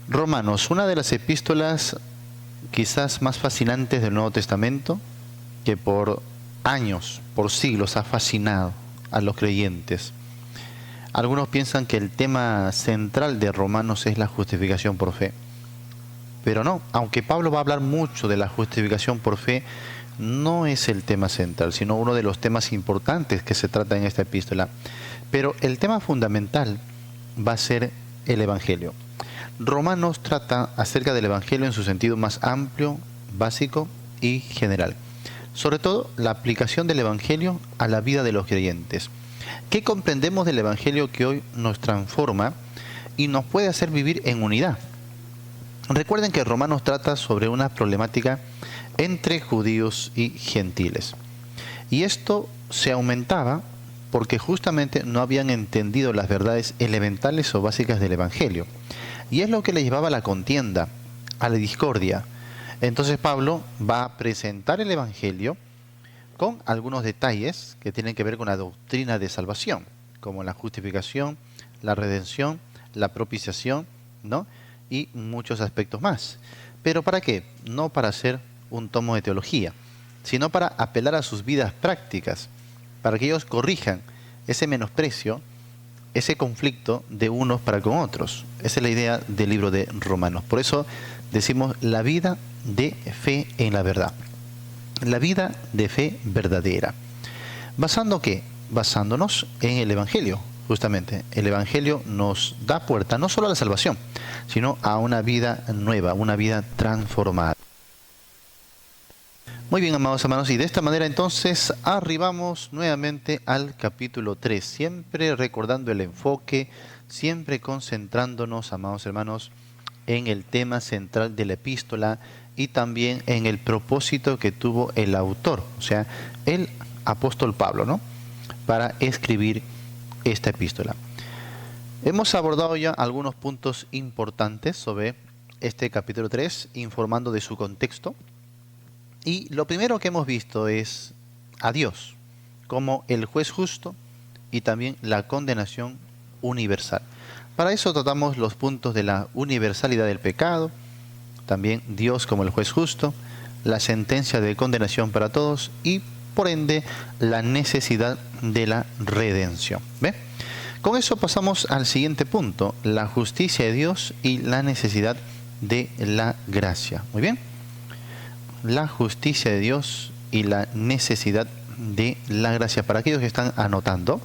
Romanos, una de las epístolas quizás más fascinantes del Nuevo Testamento, que por años, por siglos ha fascinado a los creyentes. Algunos piensan que el tema central de Romanos es la justificación por fe. Pero no, aunque Pablo va a hablar mucho de la justificación por fe, no es el tema central, sino uno de los temas importantes que se trata en esta epístola. Pero el tema fundamental va a ser el Evangelio. Romanos trata acerca del Evangelio en su sentido más amplio, básico y general. Sobre todo, la aplicación del Evangelio a la vida de los creyentes. ¿Qué comprendemos del Evangelio que hoy nos transforma y nos puede hacer vivir en unidad? Recuerden que Romanos trata sobre una problemática entre judíos y gentiles. Y esto se aumentaba porque justamente no habían entendido las verdades elementales o básicas del Evangelio. Y es lo que le llevaba a la contienda, a la discordia. Entonces Pablo va a presentar el Evangelio con algunos detalles que tienen que ver con la doctrina de salvación, como la justificación, la redención, la propiciación, ¿no? Y muchos aspectos más. ¿Pero para qué? No para hacer un tomo de teología, sino para apelar a sus vidas prácticas, para que ellos corrijan ese menosprecio, ese conflicto de unos para con otros. Esa es la idea del libro de Romanos. Por eso decimos la vida de fe en la verdad. La vida de fe verdadera. ¿Basando qué? Basándonos en el Evangelio. Justamente, el Evangelio nos da puerta no solo a la salvación, sino a una vida nueva, una vida transformada. Muy bien, amados hermanos, y de esta manera entonces arribamos nuevamente al capítulo 3, siempre recordando el enfoque, siempre concentrándonos, amados hermanos, en el tema central de la epístola y también en el propósito que tuvo el autor, o sea, el apóstol Pablo, ¿no?, para escribir esta epístola. Hemos abordado ya algunos puntos importantes sobre este capítulo 3, informando de su contexto. Y lo primero que hemos visto es a Dios como el juez justo y también la condenación universal. Para eso tratamos los puntos de la universalidad del pecado, también Dios como el juez justo, la sentencia de condenación para todos y por ende la necesidad de la redención. ¿Ve? Con eso pasamos al siguiente punto, la justicia de Dios y la necesidad de la gracia. Muy bien. La justicia de Dios y la necesidad de la gracia. Para aquellos que están anotando,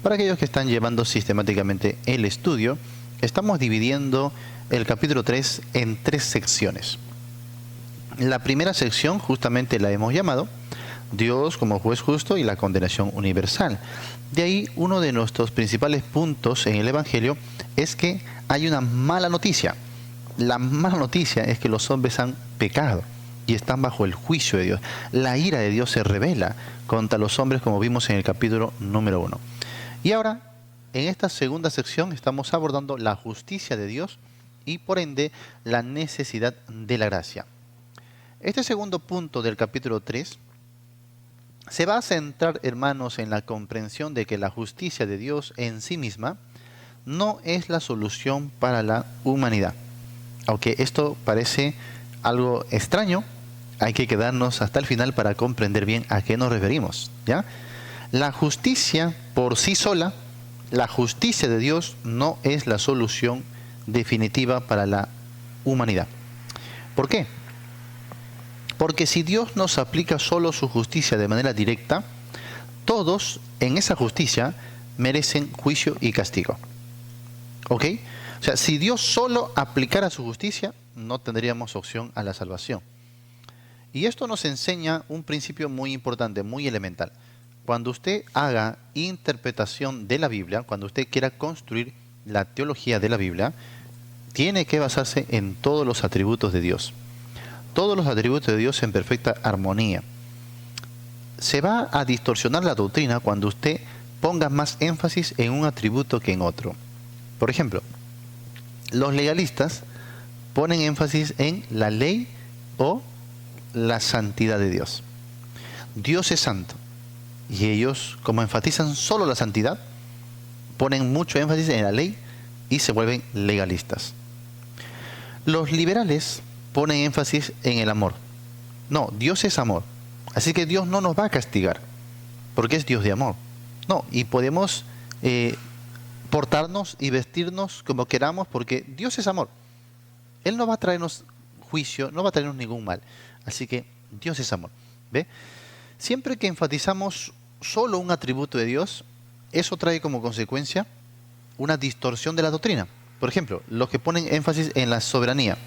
para aquellos que están llevando sistemáticamente el estudio, estamos dividiendo el capítulo 3 en 3 secciones. La primera sección justamente la hemos llamado Dios como juez justo y la condenación universal. De ahí uno de nuestros principales puntos en el Evangelio es que hay una mala noticia. La mala noticia es que los hombres han pecado y están bajo el juicio de Dios. La ira de Dios se revela contra los hombres, como vimos en el capítulo número 1. Y ahora, en esta segunda sección, estamos abordando la justicia de Dios y, por ende, la necesidad de la gracia. Este segundo punto del capítulo 3 se va a centrar, hermanos, en la comprensión de que la justicia de Dios en sí misma no es la solución para la humanidad. Aunque esto parece algo extraño, hay que quedarnos hasta el final para comprender bien a qué nos referimos, ¿ya? La justicia por sí sola, la justicia de Dios no es la solución definitiva para la humanidad. ¿Por qué? Porque si Dios nos aplica solo su justicia de manera directa, todos en esa justicia merecen juicio y castigo. ¿Ok? O sea, si Dios solo aplicara su justicia, no tendríamos opción a la salvación. Y esto nos enseña un principio muy importante, muy elemental. Cuando usted haga interpretación de la Biblia, cuando usted quiera construir la teología de la Biblia, tiene que basarse en todos los atributos de Dios. Todos los atributos de Dios en perfecta armonía. Se va a distorsionar la doctrina cuando usted ponga más énfasis en un atributo que en otro. Por ejemplo, los legalistas ponen énfasis en la ley o la santidad de Dios. Dios es santo. Y ellos, como enfatizan solo la santidad, ponen mucho énfasis en la ley y se vuelven legalistas. Los liberales ponen énfasis en el amor. No, Dios es amor. Así que Dios no nos va a castigar, porque es Dios de amor. No, y podemos portarnos y vestirnos como queramos, porque Dios es amor. Él no va a traernos juicio, no va a traernos ningún mal. Así que Dios es amor. ¿Ve? Siempre que enfatizamos solo un atributo de Dios, eso trae como consecuencia una distorsión de la doctrina. Por ejemplo, los que ponen énfasis en la soberanía,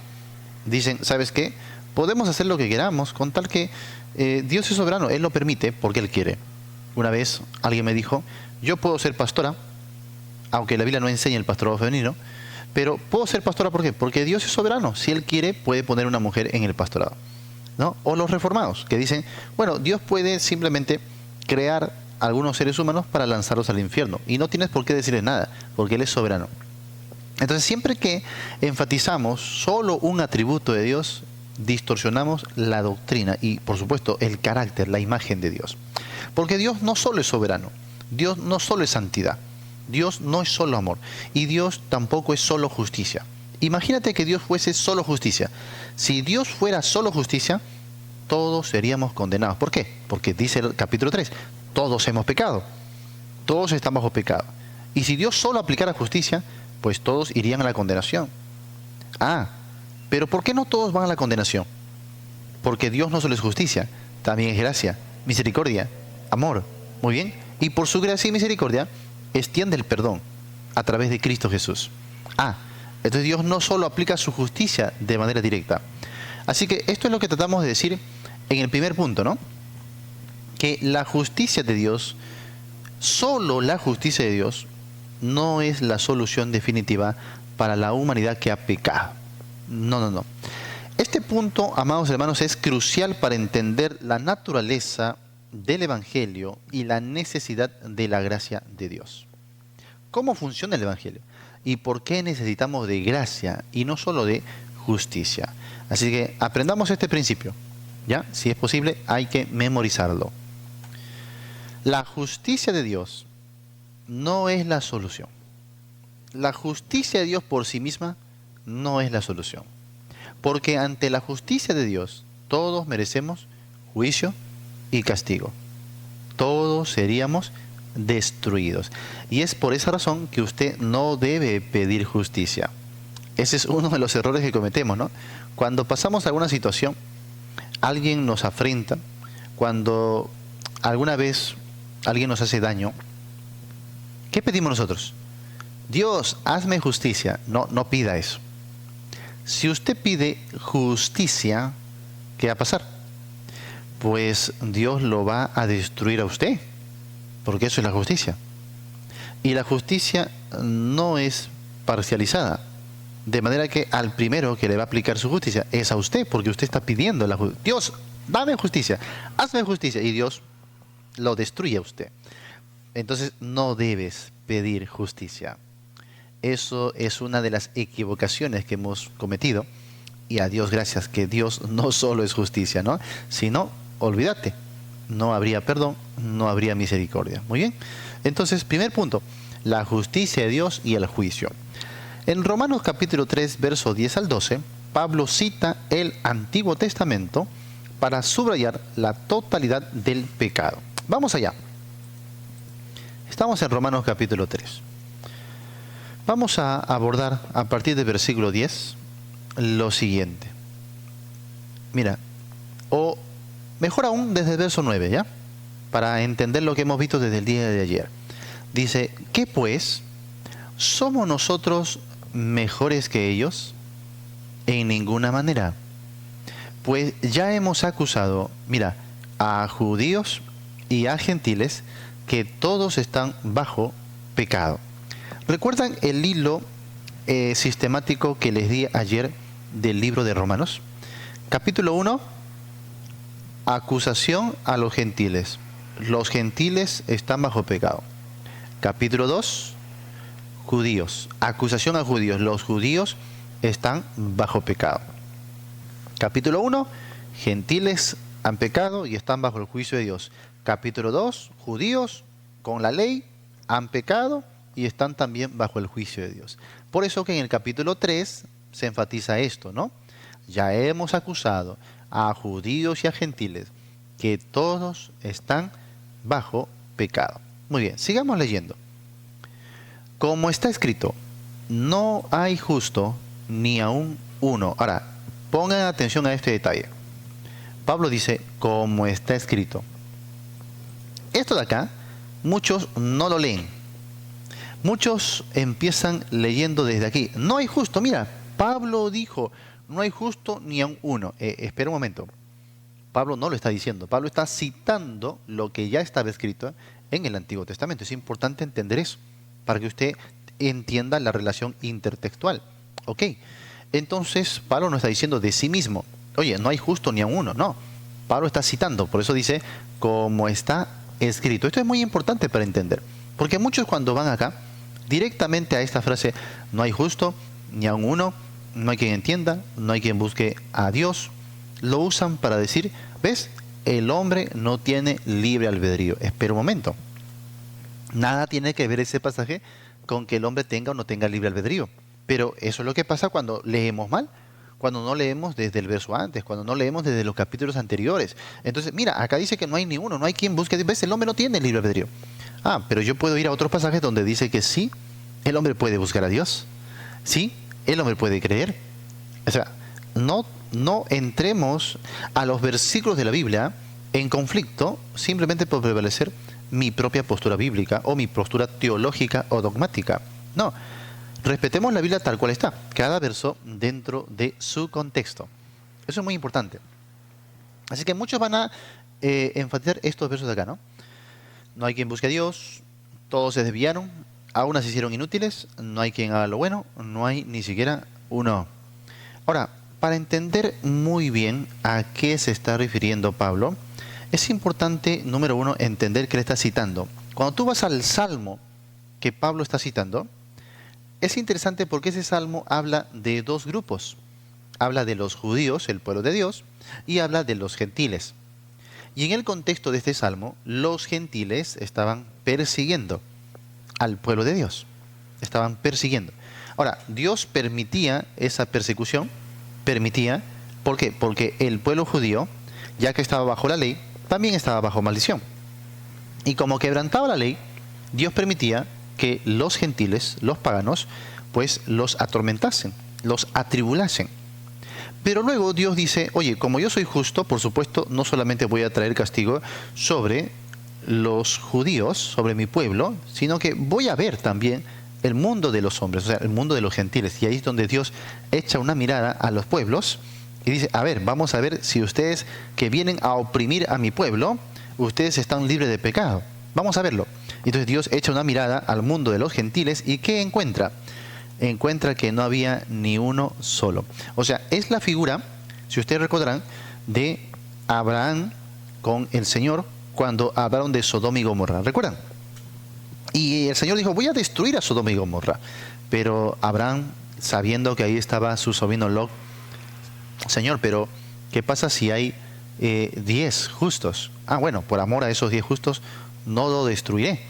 dicen, ¿sabes qué? Podemos hacer lo que queramos con tal que Dios es soberano, Él lo permite porque Él quiere. Una vez alguien me dijo, yo puedo ser pastora, aunque la Biblia no enseña el pastorado femenino, pero puedo ser pastora, ¿por qué? Porque Dios es soberano. Si Él quiere, puede poner una mujer en el pastorado, ¿no? O los reformados, que dicen, bueno, Dios puede simplemente crear algunos seres humanos para lanzarlos al infierno. Y no tienes por qué decirles nada, porque Él es soberano. Entonces, siempre que enfatizamos solo un atributo de Dios, distorsionamos la doctrina y, por supuesto, el carácter, la imagen de Dios. Porque Dios no solo es soberano, Dios no solo es santidad, Dios no es solo amor y Dios tampoco es solo justicia. Imagínate que Dios fuese solo justicia. Si Dios fuera solo justicia, todos seríamos condenados. ¿Por qué? Porque dice el capítulo 3, todos hemos pecado, todos estamos bajo pecado. Y si Dios solo aplicara justicia, pues todos irían a la condenación. Pero ¿por qué no todos van a la condenación? Porque Dios no solo es justicia, también es gracia, misericordia, amor. Muy bien. Y por su gracia y misericordia extiende el perdón a través de Cristo Jesús. Entonces Dios no solo aplica su justicia de manera directa. Así que esto es lo que tratamos de decir en el primer punto, ¿no? Que la justicia de Dios, solo la justicia de Dios, no es la solución definitiva para la humanidad que ha pecado. No. Este punto, amados hermanos, es crucial para entender la naturaleza del Evangelio y la necesidad de la gracia de Dios. ¿Cómo funciona el Evangelio? ¿Y por qué necesitamos de gracia y no solo de justicia? Así que aprendamos este principio, ¿ya? Si es posible, hay que memorizarlo. La justicia de Dios no es la solución. La justicia de Dios por sí misma no es la solución. Porque ante la justicia de Dios, todos merecemos juicio y castigo. Todos seríamos destruidos. Y es por esa razón que usted no debe pedir justicia. Ese es uno de los errores que cometemos, ¿no? Cuando pasamos alguna situación, alguien nos afrenta, cuando alguna vez alguien nos hace daño, ¿qué pedimos nosotros? Dios, hazme justicia. No pida eso. Si usted pide justicia, ¿qué va a pasar? Pues Dios lo va a destruir a usted, porque eso es la justicia. Y la justicia no es parcializada, de manera que al primero que le va a aplicar su justicia es a usted, porque usted está pidiendo la justicia. Dios, dame justicia, hazme justicia, y Dios lo destruye a usted. Entonces no debes pedir justicia. Eso es una de las equivocaciones que hemos cometido, y a Dios gracias que Dios no solo es justicia, ¿no? Sino, olvídate, no habría perdón, no habría misericordia. Muy bien. Entonces, primer punto, la justicia de Dios y el juicio. En Romanos capítulo 3, verso 10 al 12, Pablo cita el Antiguo Testamento para subrayar la totalidad del pecado. Vamos allá. Estamos en Romanos capítulo 3. Vamos a abordar a partir del versículo 10 lo siguiente. Mira, o mejor aún desde el verso 9, ¿ya? Para entender lo que hemos visto desde el día de ayer. Dice, ¿qué pues? ¿Somos nosotros mejores que ellos? En ninguna manera. Pues ya hemos acusado, mira, a judíos y a gentiles que todos están bajo pecado. ¿Recuerdan el hilo sistemático que les di ayer del libro de Romanos? Capítulo 1, acusación a los gentiles. Los gentiles están bajo pecado. Capítulo 2, judíos. Acusación a judíos. Los judíos están bajo pecado. Capítulo 1, gentiles han pecado y están bajo el juicio de Dios. Capítulo 2, judíos con la ley han pecado y están también bajo el juicio de Dios. Por eso que en el capítulo 3 se enfatiza esto, ¿no? Ya hemos acusado a judíos y a gentiles que todos están bajo pecado. Muy bien, sigamos leyendo. Como está escrito, no hay justo ni aun uno. Ahora, pongan atención a este detalle. Pablo dice, como está escrito. Esto de acá, muchos no lo leen. Muchos empiezan leyendo desde aquí. No hay justo, mira, Pablo dijo, no hay justo ni aun uno. Espera un momento. Pablo no lo está diciendo. Pablo está citando lo que ya estaba escrito en el Antiguo Testamento. Es importante entender eso para que usted entienda la relación intertextual. ¿Ok? Entonces, Pablo no está diciendo de sí mismo, oye, no hay justo ni a uno. No. Pablo está citando. Por eso dice, como está escrito. Esto es muy importante para entender. Porque muchos cuando van acá, directamente a esta frase, no hay justo ni a uno, no hay quien entienda, no hay quien busque a Dios, lo usan para decir, ¿ves? El hombre no tiene libre albedrío. Espera un momento. Nada tiene que ver ese pasaje con que el hombre tenga o no tenga libre albedrío. Pero eso es lo que pasa cuando leemos mal, cuando no leemos desde el verso antes, cuando no leemos desde los capítulos anteriores. Entonces, mira, acá dice que no hay ni uno, no hay quien busque. ¿Ves? El hombre no tiene libre albedrío. Ah, pero yo puedo ir a otros pasajes donde dice que sí, el hombre puede buscar a Dios. Sí, el hombre puede creer. O sea, no entremos a los versículos de la Biblia en conflicto simplemente por prevalecer mi propia postura bíblica o mi postura teológica o dogmática. No, respetemos la Biblia tal cual está, cada verso dentro de su contexto. Eso es muy importante. Así que muchos van a enfatizar estos versos de acá, ¿no? No hay quien busque a Dios, todos se desviaron, aún se hicieron inútiles, no hay quien haga lo bueno, no hay ni siquiera uno. Ahora, para entender muy bien a qué se está refiriendo Pablo, es importante, número uno, entender que le está citando. Cuando tú vas al salmo que Pablo está citando, es interesante porque ese salmo habla de dos grupos. Habla de los judíos, el pueblo de Dios, y habla de los gentiles. Y en el contexto de este salmo, los gentiles estaban persiguiendo al pueblo de Dios. Estaban persiguiendo. Ahora, Dios permitía esa persecución. Permitía, ¿por qué? Porque el pueblo judío, ya que estaba bajo la ley, también estaba bajo maldición. Y como quebrantaba la ley, Dios permitía que los gentiles, los paganos, pues los atormentasen, los atribulasen. Pero luego Dios dice, oye, como yo soy justo, por supuesto, no solamente voy a traer castigo sobre los judíos, sobre mi pueblo, sino que voy a ver también el mundo de los hombres, o sea, el mundo de los gentiles. Y ahí es donde Dios echa una mirada a los pueblos y dice, a ver, vamos a ver si ustedes que vienen a oprimir a mi pueblo, ustedes están libres de pecado. Vamos a verlo. Entonces Dios echa una mirada al mundo de los gentiles y ¿qué encuentra? Encuentra que no había ni uno solo. O sea, es la figura, si ustedes recordarán, de Abraham con el Señor cuando hablaron de Sodoma y Gomorra. ¿Recuerdan? Y el Señor dijo, voy a destruir a Sodoma y Gomorra. Pero Abraham, sabiendo que ahí estaba su sobrino Lot, Señor, pero ¿qué pasa si hay 10 justos? Ah, bueno, por amor a esos 10 justos no lo destruiré.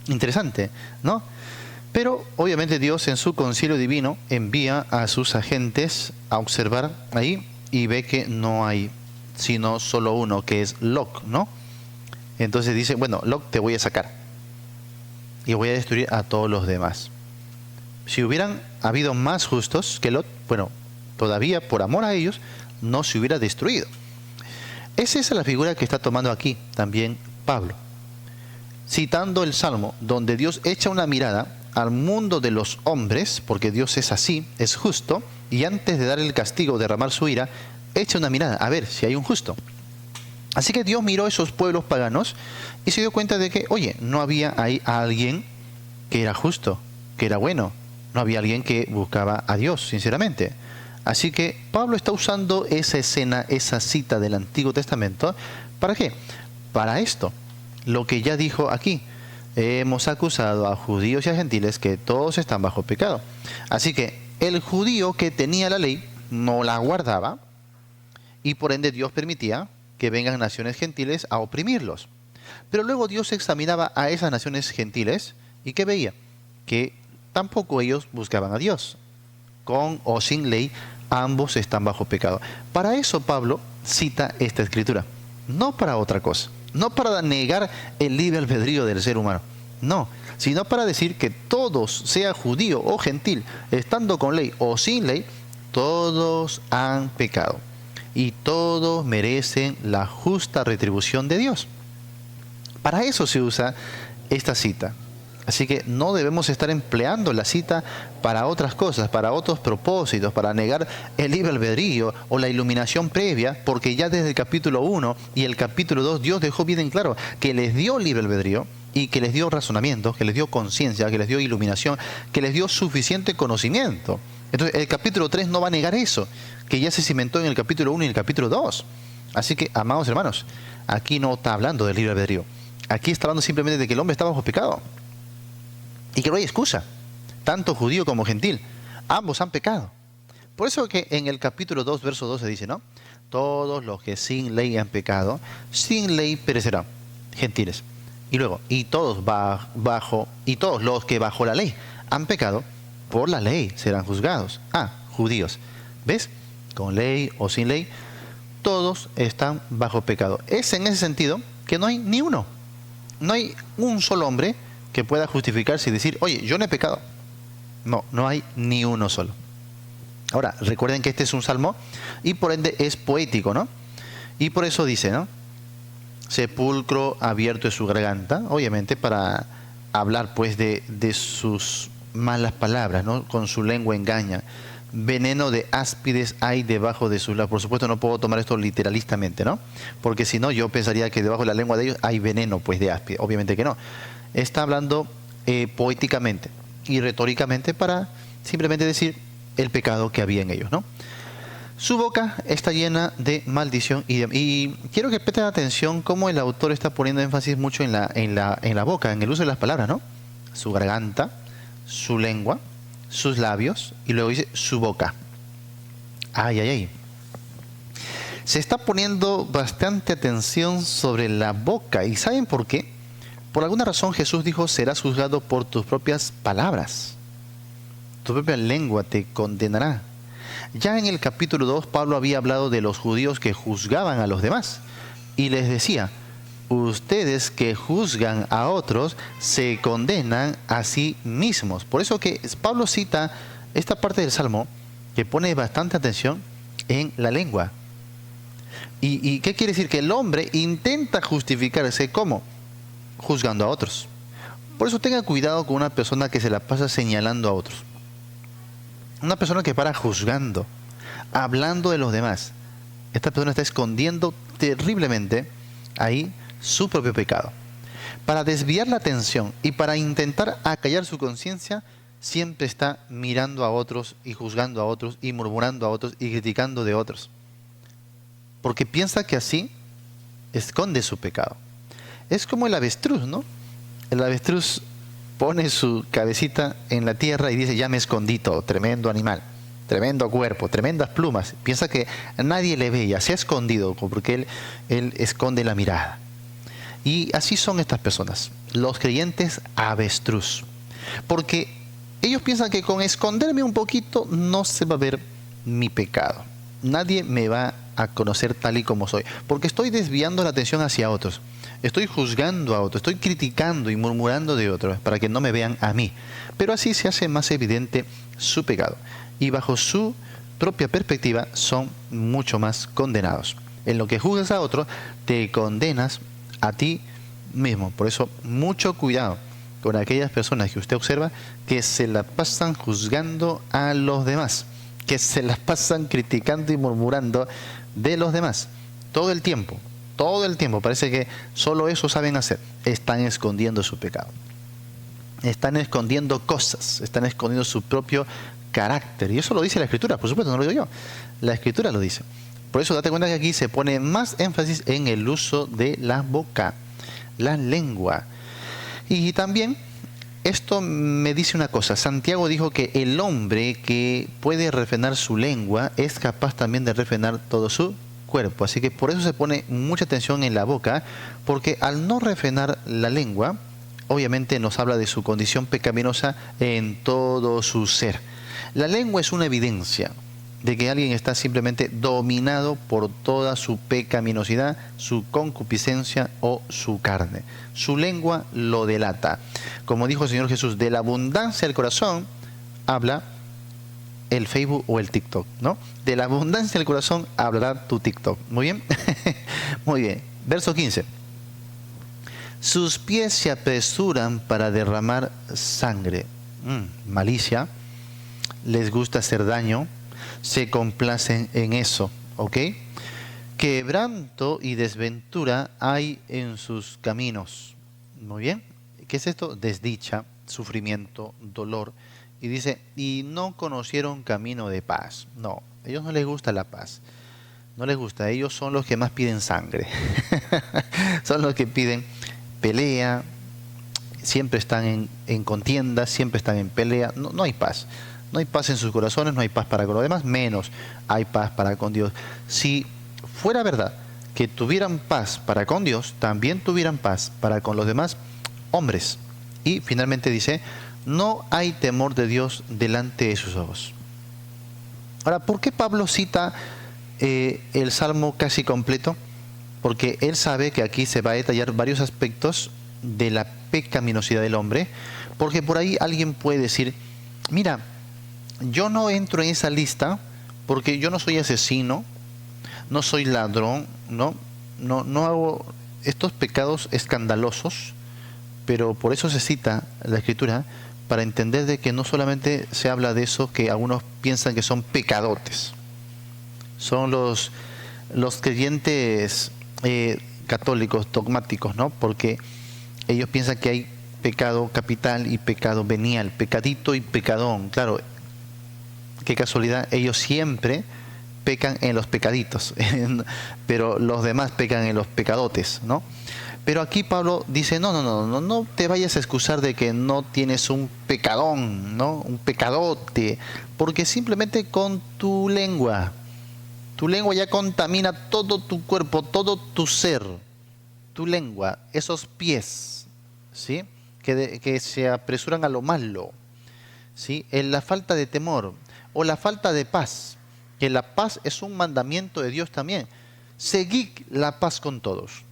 Interesante, ¿no? Pero obviamente Dios en su concilio divino envía a sus agentes a observar ahí y ve que no hay sino solo uno, que es Lot, ¿no? Entonces dice, bueno, Lot te voy a sacar y voy a destruir a todos los demás. Si hubieran habido más justos que Lot, bueno, todavía por amor a ellos no se hubiera destruido. Esa es la figura que está tomando aquí también Pablo, citando el Salmo, donde Dios echa una mirada al mundo de los hombres, porque Dios es así, es justo, y antes de dar el castigo, derramar su ira, echa una mirada, a ver si hay un justo. Así que Dios miró a esos pueblos paganos y se dio cuenta de que, oye, no había ahí a alguien que era justo, que era bueno, no había alguien que buscaba a Dios, sinceramente. Así que Pablo está usando esa escena, esa cita del Antiguo Testamento, ¿para qué? Para esto, lo que ya dijo aquí. Hemos acusado a judíos y a gentiles que todos están bajo pecado. Así que el judío que tenía la ley no la guardaba y por ende Dios permitía que vengan naciones gentiles a oprimirlos. Pero luego Dios examinaba a esas naciones gentiles y ¿qué veía? Que tampoco ellos buscaban a Dios. con o sin ley, ambos están bajo pecado. Para eso Pablo cita esta escritura, no para otra cosa, no para negar el libre albedrío del ser humano, no, sino para decir que todos, sea judío o gentil, estando con ley o sin ley, todos han pecado y todos merecen la justa retribución de Dios. Para eso se usa esta cita. Así que no debemos estar empleando la cita para otras cosas, para otros propósitos, para negar el libre albedrío o la iluminación previa, porque ya desde el capítulo 1 y el capítulo 2 Dios dejó bien en claro que les dio libre albedrío y que les dio razonamiento, que les dio conciencia, que les dio iluminación, que les dio suficiente conocimiento. Entonces el capítulo 3 no va a negar eso, que ya se cimentó en el capítulo 1 y el capítulo 2. Así que, amados hermanos, aquí no está hablando del libre albedrío. Aquí está hablando simplemente de que el hombre está bajo pecado. Y que no hay excusa, tanto judío como gentil, ambos han pecado. Por eso que en el capítulo 2, verso 12 dice, ¿no? Todos los que sin ley han pecado, sin ley perecerán, gentiles. Y luego, y todos los que bajo la ley han pecado, por la ley serán juzgados. Judíos. ¿Ves? Con ley o sin ley, todos están bajo pecado. Es en ese sentido que no hay ni uno. No hay un solo hombre que pueda justificarse y decir, oye, yo no he pecado. No, no hay ni uno solo. Ahora, recuerden que este es un salmo y por ende es poético, ¿no? Y por eso dice, ¿no? Sepulcro abierto es su garganta, obviamente para hablar pues de sus malas palabras, ¿no? Con su lengua engaña. Veneno de áspides hay debajo de sus labios. Por supuesto no puedo tomar esto literalistamente, ¿no? Porque si no yo pensaría que debajo de la lengua de ellos hay veneno pues de áspides. Obviamente que no. Está hablando poéticamente y retóricamente para simplemente decir el pecado que había en ellos, ¿no? Su boca está llena de maldición y quiero que presten atención cómo el autor está poniendo énfasis mucho en la boca, en el uso de las palabras, ¿no? Su garganta, su lengua, sus labios y luego dice su boca. Ay, ay, ay. Se está poniendo bastante atención sobre la boca. ¿Y saben por qué? Por alguna razón Jesús dijo, serás juzgado por tus propias palabras. Tu propia lengua te condenará. Ya en el capítulo 2 Pablo había hablado de los judíos que juzgaban a los demás. Y les decía, ustedes que juzgan a otros se condenan a sí mismos. Por eso que Pablo cita esta parte del Salmo que pone bastante atención en la lengua. ¿Y qué quiere decir? Que el hombre intenta justificarse ¿cómo? Juzgando a otros. Por eso tenga cuidado con una persona que se la pasa señalando a otros. Una persona que para juzgando, hablando de los demás. Esta persona está escondiendo terriblemente ahí su propio pecado. Para desviar la atención y para intentar acallar su conciencia, siempre está mirando a otros y juzgando a otros y murmurando a otros y criticando de otros. Porque piensa que así esconde su pecado. Es como el avestruz, ¿no? El avestruz pone su cabecita en la tierra y dice, ya me escondí todo, tremendo animal, tremendo cuerpo, tremendas plumas. Piensa que nadie le ve, ya se ha escondido porque él esconde la mirada. Y así son estas personas, los creyentes avestruz. Porque ellos piensan que con esconderme un poquito no se va a ver mi pecado. Nadie me va a conocer tal y como soy, porque estoy desviando la atención hacia otros. Estoy juzgando a otros, estoy criticando y murmurando de otros para que no me vean a mí. Pero así se hace más evidente su pecado. Y bajo su propia perspectiva son mucho más condenados. En lo que juzgas a otros, te condenas a ti mismo. Por eso, mucho cuidado con aquellas personas que usted observa que se la pasan juzgando a los demás, que se las pasan criticando y murmurando de los demás todo el tiempo. Todo el tiempo, parece que solo eso saben hacer. Están escondiendo su pecado. Están escondiendo cosas, están escondiendo su propio carácter. Y eso lo dice la Escritura, por supuesto, no lo digo yo. La Escritura lo dice. Por eso date cuenta que aquí se pone más énfasis en el uso de la boca, la lengua. Y también esto me dice una cosa. Santiago dijo que el hombre que puede refrenar su lengua es capaz también de refrenar todo su cuerpo. Así que por eso se pone mucha atención en la boca, porque al no refrenar la lengua, obviamente nos habla de su condición pecaminosa en todo su ser. La lengua es una evidencia de que alguien está simplemente dominado por toda su pecaminosidad, su concupiscencia o su carne. Su lengua lo delata. Como dijo el Señor Jesús, de la abundancia del corazón habla el Facebook o el TikTok, ¿no? De la abundancia del corazón hablará tu TikTok. ¿Muy bien? Muy bien. Verso 15. Sus pies se apresuran para derramar sangre. Malicia. Les gusta hacer daño. Se complacen en eso, ¿ok? Quebranto y desventura hay en sus caminos. Muy bien. ¿Qué es esto? Desdicha, sufrimiento, dolor. Y dice, y no conocieron camino de paz. No, a ellos no les gusta la paz. No les gusta. Ellos son los que más piden sangre. Son los que piden pelea. Siempre están en contienda, siempre están en pelea. No hay paz. No hay paz en sus corazones, no hay paz para con los demás, menos hay paz para con Dios. Si fuera verdad que tuvieran paz para con Dios, también tuvieran paz para con los demás hombres. Y finalmente dice, no hay temor de Dios delante de sus ojos. Ahora, ¿por qué Pablo cita el Salmo casi completo? Porque él sabe que aquí se va a detallar varios aspectos de la pecaminosidad del hombre, porque por ahí alguien puede decir, mira, yo no entro en esa lista porque yo no soy asesino, no soy ladrón, no hago estos pecados escandalosos, pero por eso se cita la Escritura, para entender de que no solamente se habla de eso que algunos piensan que son pecadotes, son los creyentes católicos dogmáticos, ¿no? Porque ellos piensan que hay pecado capital y pecado venial, pecadito y pecadón. Claro, qué casualidad, ellos siempre pecan en los pecaditos, pero los demás pecan en los pecadotes, ¿no? Pero aquí Pablo dice, no te vayas a excusar de que no tienes un pecadón, ¿no? Un pecadote, porque simplemente con tu lengua ya contamina todo tu cuerpo, todo tu ser, tu lengua, esos pies, ¿sí? Que se apresuran a lo malo, ¿sí? En la falta de temor o la falta de paz, que la paz es un mandamiento de Dios también. Seguid la paz con todos.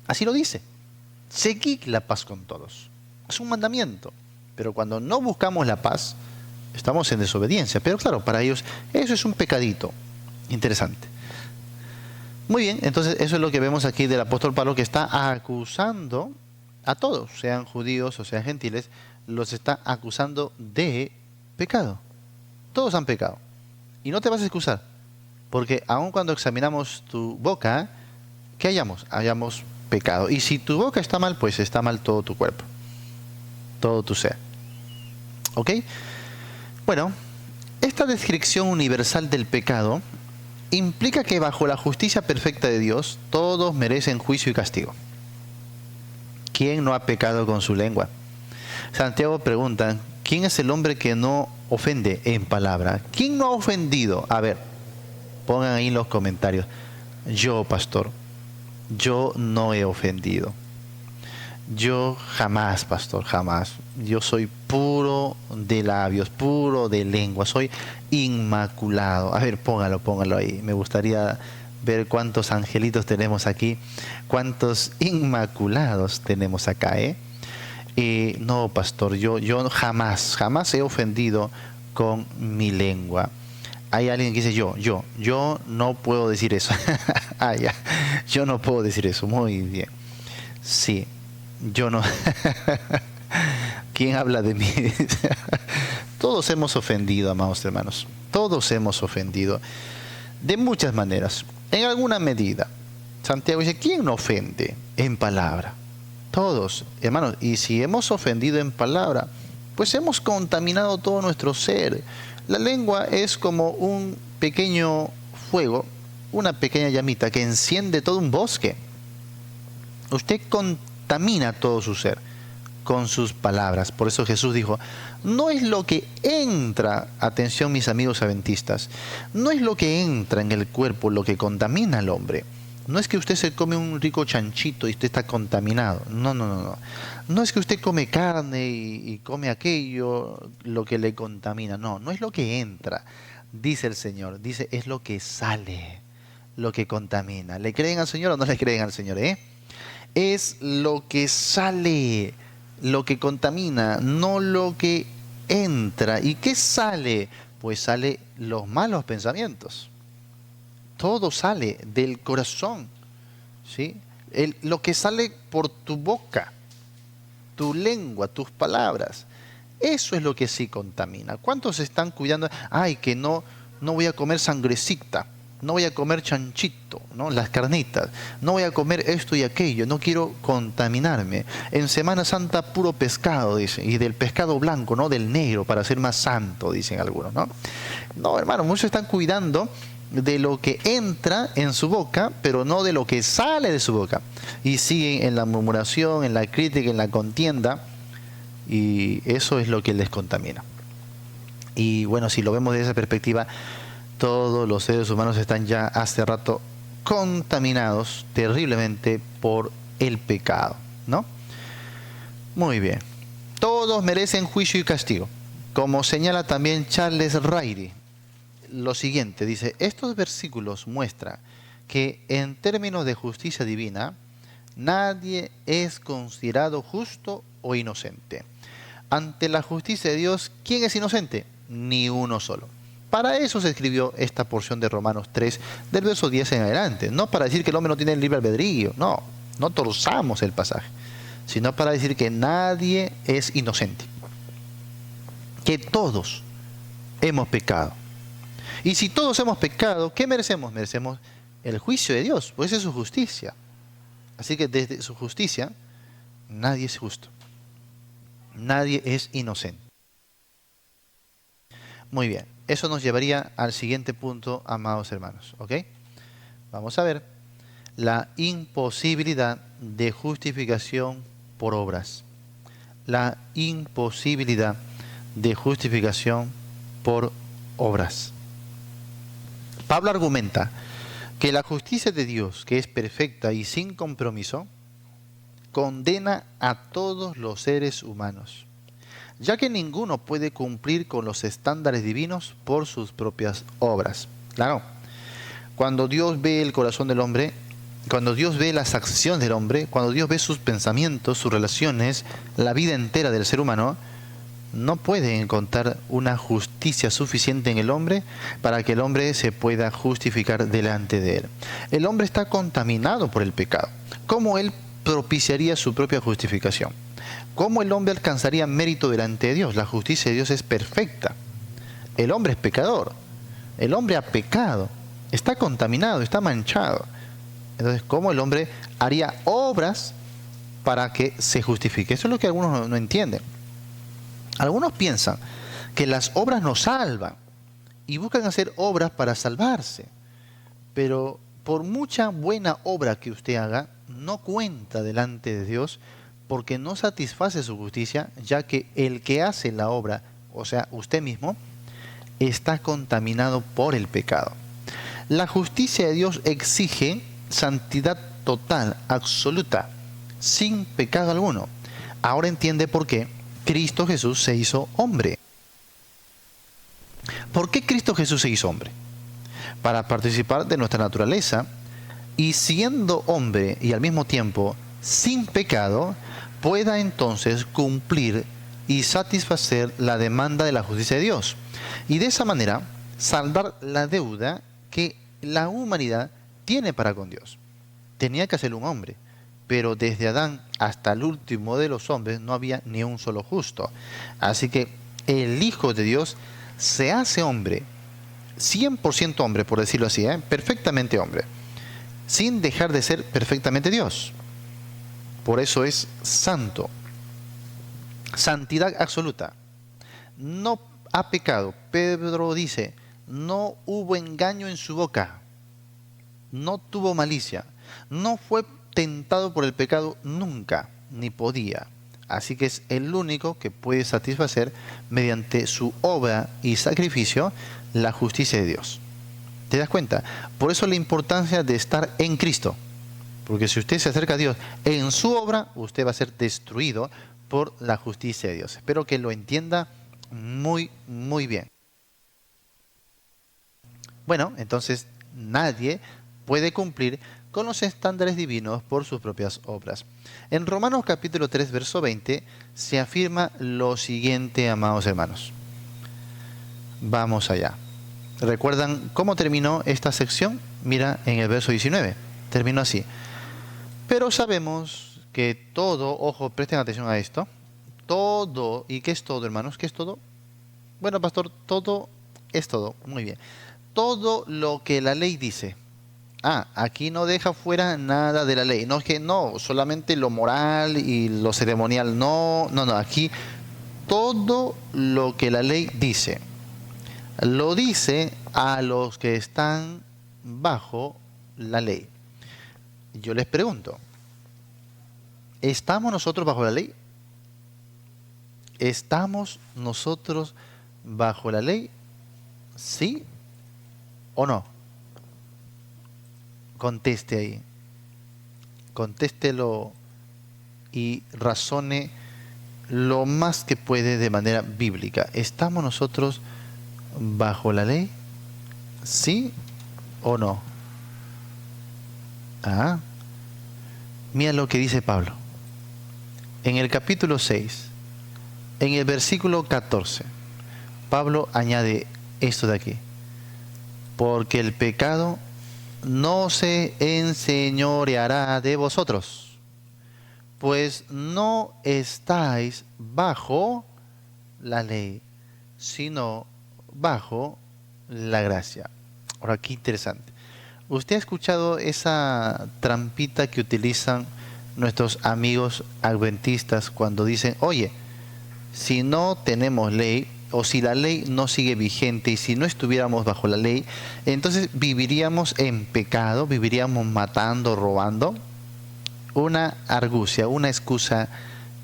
Así lo dice. Seguid la paz con todos. Es un mandamiento. Pero cuando no buscamos la paz, estamos en desobediencia. Pero claro, para ellos eso es un pecadito. Interesante. Muy bien, entonces eso es lo que vemos aquí del apóstol Pablo, que está acusando a todos, sean judíos o sean gentiles, los está acusando de pecado. Todos han pecado. Y no te vas a excusar, porque aun cuando examinamos tu boca, ¿qué hallamos? Hallamos pecado. Y si tu boca está mal, pues está mal todo tu cuerpo, todo tu ser. ¿Ok? Bueno, esta descripción universal del pecado implica que bajo la justicia perfecta de Dios, todos merecen juicio y castigo. ¿Quién no ha pecado con su lengua? Santiago pregunta, ¿quién es el hombre que no ofende en palabra? ¿Quién no ha ofendido? A ver, pongan ahí en los comentarios. Yo, pastor, yo no he ofendido. Yo jamás, pastor, jamás. Yo soy puro de labios, puro de lengua, soy inmaculado. A ver, póngalo ahí. Me gustaría ver cuántos angelitos tenemos aquí, cuántos inmaculados tenemos acá, ¿eh? No, pastor, yo jamás he ofendido con mi lengua. Hay alguien que dice yo no puedo decir eso. Ah, ya, yo no puedo decir eso. Muy bien. Sí, yo no. ¿Quién habla de mí? Todos hemos ofendido, amados hermanos. Todos hemos ofendido. De muchas maneras. En alguna medida. Santiago dice, ¿quién no ofende en palabra? Todos, hermanos. Y si hemos ofendido en palabra, pues hemos contaminado todo nuestro ser. La lengua es como un pequeño fuego, una pequeña llamita que enciende todo un bosque. Usted contamina todo su ser con sus palabras. Por eso Jesús dijo, no es lo que entra, atención mis amigos adventistas, no es lo que entra en el cuerpo lo que contamina al hombre, No es que usted se come un rico chanchito y usted está contaminado. No, no, no, no. No es que usted come carne y come aquello lo que le contamina. No, no es lo que entra, dice el Señor. Dice, es lo que sale, lo que contamina. ¿Le creen al Señor o no le creen al Señor, Es lo que sale, lo que contamina, no lo que entra. ¿Y qué sale? Pues sale los malos pensamientos. Todo sale del corazón, ¿sí? Lo que sale por tu boca, tu lengua, tus palabras. Eso es lo que sí contamina. ¿Cuántos están cuidando? Ay, que no voy a comer sangrecita, no voy a comer chanchito, ¿no? Las carnitas, no voy a comer esto y aquello, no quiero contaminarme. En Semana Santa puro pescado, dice, y del pescado blanco, no del negro, para ser más santo, dicen algunos, ¿no? No, hermano, muchos están cuidando de lo que entra en su boca, pero no de lo que sale de su boca. Y siguen en la murmuración, en la crítica, en la contienda, y eso es lo que les contamina. Y bueno, si lo vemos desde esa perspectiva, todos los seres humanos están ya hace rato contaminados terriblemente por el pecado, ¿no? Muy bien. Todos merecen juicio y castigo. Como señala también Charles Ryrie, lo siguiente, dice, estos versículos muestran que en términos de justicia divina, nadie es considerado justo o inocente. Ante la justicia de Dios, ¿quién es inocente? Ni uno solo. Para eso se escribió esta porción de Romanos 3, del verso 10 en adelante. No para decir que el hombre no tiene libre albedrío, no torzamos el pasaje, sino para decir que nadie es inocente. Que todos hemos pecado. Y si todos hemos pecado, ¿qué merecemos? Merecemos el juicio de Dios, pues esa es su justicia. Así que desde su justicia, nadie es justo. Nadie es inocente. Muy bien, eso nos llevaría al siguiente punto, amados hermanos, ¿ok? Vamos a ver la imposibilidad de justificación por obras. La imposibilidad de justificación por obras. Pablo argumenta que la justicia de Dios, que es perfecta y sin compromiso, condena a todos los seres humanos, ya que ninguno puede cumplir con los estándares divinos por sus propias obras. Claro, cuando Dios ve el corazón del hombre, cuando Dios ve las acciones del hombre, cuando Dios ve sus pensamientos, sus relaciones, la vida entera del ser humano, no puede encontrar una justicia suficiente en el hombre para que el hombre se pueda justificar delante de él. El hombre está contaminado por el pecado. ¿Cómo él propiciaría su propia justificación? ¿Cómo el hombre alcanzaría mérito delante de Dios? La justicia de Dios es perfecta. El hombre es pecador. El hombre ha pecado. Está contaminado, está manchado. Entonces, ¿cómo el hombre haría obras para que se justifique? Eso es lo que algunos no entienden. Algunos piensan que las obras nos salvan y buscan hacer obras para salvarse. Pero por mucha buena obra que usted haga, no cuenta delante de Dios porque no satisface su justicia, ya que el que hace la obra, o sea, usted mismo, está contaminado por el pecado. La justicia de Dios exige santidad total, absoluta, sin pecado alguno. Ahora entiende por qué Cristo Jesús se hizo hombre. ¿Por qué Cristo Jesús se hizo hombre? Para participar de nuestra naturaleza y siendo hombre y al mismo tiempo sin pecado, pueda entonces cumplir y satisfacer la demanda de la justicia de Dios. Y de esa manera saldar la deuda que la humanidad tiene para con Dios. Tenía que hacerlo un hombre. Pero desde Adán hasta el último de los hombres no había ni un solo justo. Así que el Hijo de Dios se hace hombre, 100% hombre, por decirlo así, perfectamente hombre, sin dejar de ser perfectamente Dios. Por eso es santo. Santidad absoluta. No ha pecado. Pedro dice, no hubo engaño en su boca. No tuvo malicia. No fue tentado por el pecado nunca, ni podía. Así que es el único que puede satisfacer mediante su obra y sacrificio la justicia de Dios. ¿Te das cuenta? Por eso la importancia de estar en Cristo. Porque si usted se acerca a Dios en su obra, usted va a ser destruido por la justicia de Dios. Espero que lo entienda muy, muy bien. Bueno, entonces nadie puede cumplir con los estándares divinos por sus propias obras. En Romanos capítulo 3, verso 20, se afirma lo siguiente, amados hermanos. Vamos allá. ¿Recuerdan cómo terminó esta sección? Mira en el verso 19. Terminó así. Pero sabemos que todo, ojo, presten atención a esto, todo, ¿y qué es todo, hermanos? ¿Qué es todo? Bueno, pastor, todo es todo. Muy bien. Todo lo que la ley dice. Aquí no deja fuera nada de la ley. No es que no, solamente lo moral y lo ceremonial. No, no, no. Aquí todo lo que la ley dice. Lo dice a los que están bajo la ley. Yo les pregunto, ¿estamos nosotros bajo la ley? ¿Estamos nosotros bajo la ley? ¿Sí o no? Conteste ahí. Contéstelo y razone lo más que puede de manera bíblica. ¿Estamos nosotros bajo la ley? ¿Sí o no? Mira lo que dice Pablo. En el capítulo 6, en el versículo 14, Pablo añade esto de aquí. Porque el pecado no se enseñoreará de vosotros, pues no estáis bajo la ley, sino bajo la gracia. Ahora, qué interesante. ¿Usted ha escuchado esa trampita que utilizan nuestros amigos adventistas cuando dicen, oye, si no tenemos ley, o si la ley no sigue vigente y si no estuviéramos bajo la ley, entonces viviríamos en pecado, viviríamos matando, robando? Una argucia, una excusa,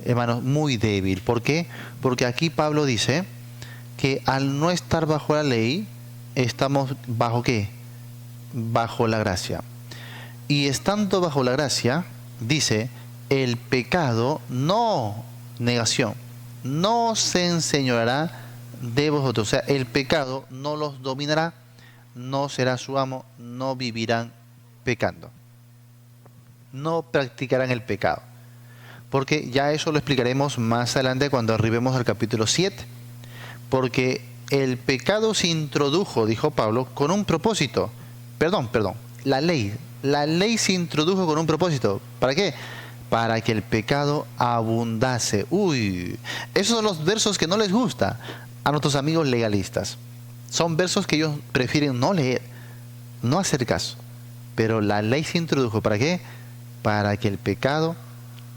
hermanos, muy débil. ¿Por qué? Porque aquí Pablo dice que al no estar bajo la ley, estamos bajo ¿qué? Bajo la gracia. Y estando bajo la gracia, dice, el pecado no, negación, no se enseñoreará de vosotros. O sea, el pecado no los dominará, no será su amo, no vivirán pecando. No practicarán el pecado. Porque ya eso lo explicaremos más adelante cuando arribemos al capítulo 7. Porque el pecado se introdujo, dijo Pablo, con un propósito. Perdón, la ley. La ley se introdujo con un propósito. ¿Para qué? Para que el pecado abundase. Esos son los versos que no les gusta a nuestros amigos legalistas. Son versos que ellos prefieren no leer, no hacer caso. Pero la ley se introdujo, ¿para qué? Para que el pecado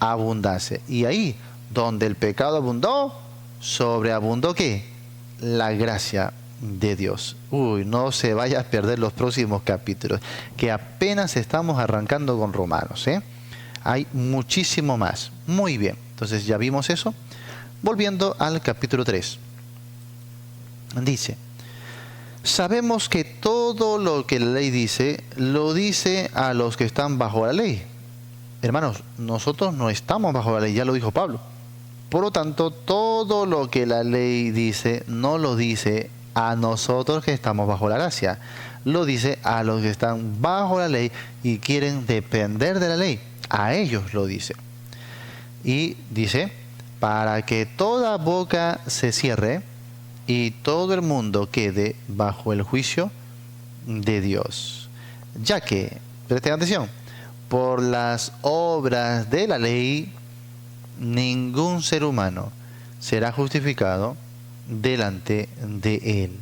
abundase. Y ahí, donde el pecado abundó, sobreabundó ¿qué? La gracia de Dios. No se vaya a perder los próximos capítulos, que apenas estamos arrancando con Romanos, Hay muchísimo más. Muy bien, entonces ya vimos eso. Volviendo al capítulo 3. Dice, sabemos que todo lo que la ley dice, lo dice a los que están bajo la ley. Hermanos, nosotros no estamos bajo la ley, ya lo dijo Pablo. Por lo tanto, todo lo que la ley dice, no lo dice a nosotros que estamos bajo la gracia. Lo dice a los que están bajo la ley y quieren depender de la ley. A ellos lo dice. Y dice, para que toda boca se cierre y todo el mundo quede bajo el juicio de Dios. Ya que, presten atención, por las obras de la ley, ningún ser humano será justificado delante de él.